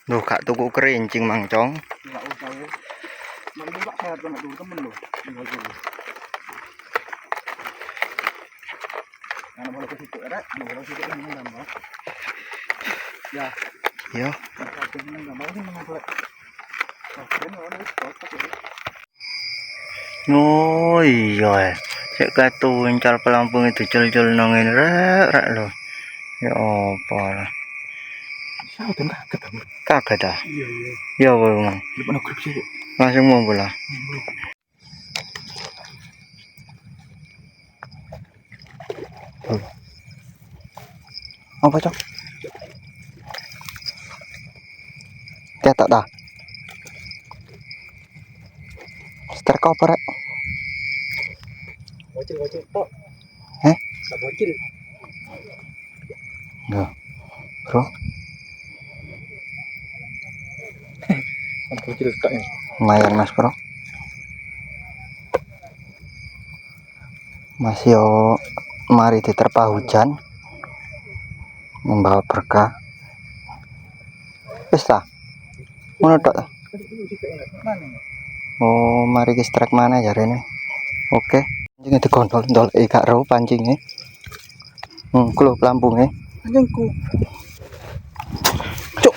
Duh, kak tuku kerincing Mang Cong. Enggak usah ya. Mau mbak saya sama dulu temen lo. Tinggal dulu. Karena boleh ke situ rek, boleh ke situ kan gambar. Ya. Yo. Oke, gambar ini mengapa? Oh iya. Cek katuncal pelampung itu cul-cul nongin rek lo. Ya apa lah. Sautan kaget aku. Kaget ah. Iya iya. Ya Bang. Depan grup sih. Langsung mau bola. Apa cok? Ketok dah. Star koper rek. Bocil tok. Heh? Tak bocil. Enggak. Bro. Kan bocil tok ya. Lumayan Mas Bro. Masih yo mari diterpa hujan membawa berkah. Wis ta? Ngono tok. Oh, mari ki strike mana jarene. Oke. Pancingnya digondol ndoleki gak ro pancingnya. Kulo pelampungnya. Anjingku. Cuk.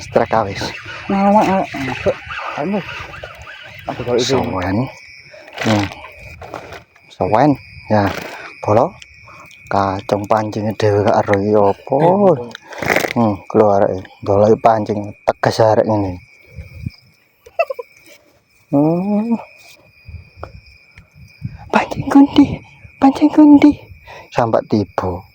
Strike awis. Ngawak. Anu. Apa kalau itu? Sawen. Sawen. Ya. Bolo. Kacang pancingnya dhewe gak ro iki opo. Keluar ndoleki pancing teges arek ngene. Pancing kundi. Sampai tiba.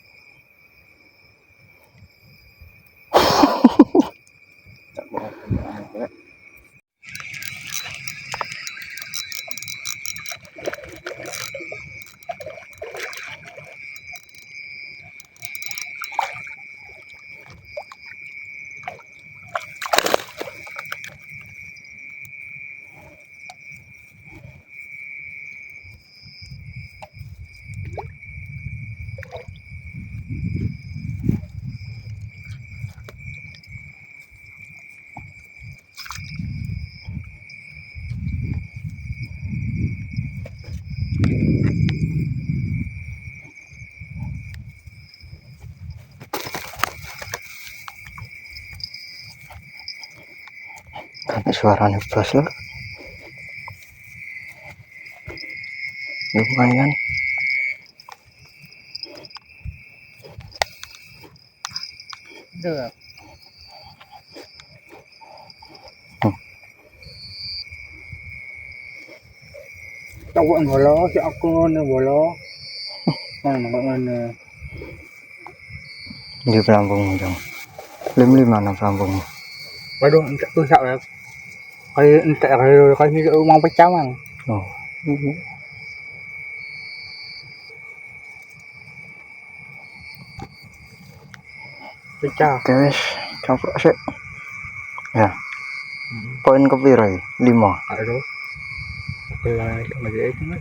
Karena suaranya bos loh. Lumayan. Udah. Tahu ngolo si aku ngene bolo. Mana. Di pelampung dong. Lim mana pelampungnya? Waduh, entek rusak ya. Kayak entek kayak mau pecah mang. Oh. Pecah. Oke wis, coba sih. Ya. Poin kepiro iki? 5. Aduh. Belah itu aja itu mas.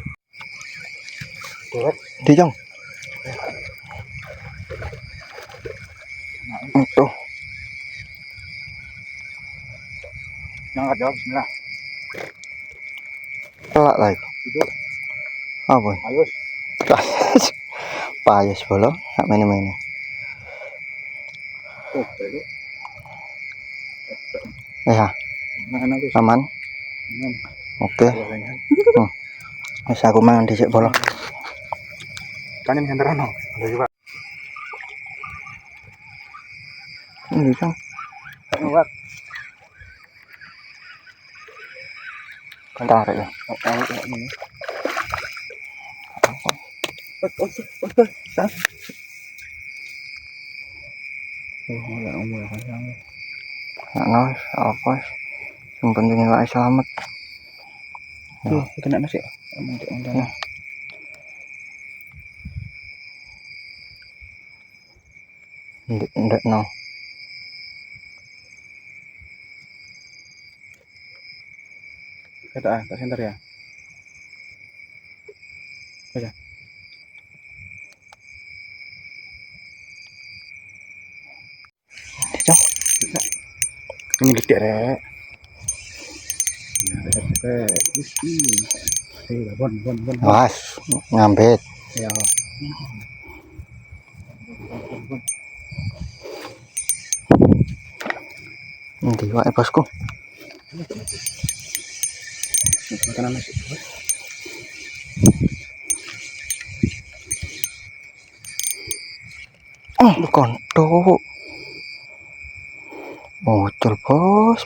Turut. Dijong. Tuh. Angkat jawab bismillah. Pelak lagi. Hidup. Apa? Ayus. Payus bolo, sak mene-mene. Tuh, itu. Ya, Mana tuh? aman. Oke. Wis aku mangan dhisik bolo. Kan yang henteran no. Ada juga. Ini kan. Buat. Bentar ya. Ini. Nah, apa? Yang penting gak selamat. Tuh, kena nasi. Ya. Ndak no. Tak center ya. Aja. cong. Ini gede rek. Nah, rek. Bon. Mas, ngambet. Ya. Nanti wae bosku. Makanan nasi. Kontok. Muncul bos.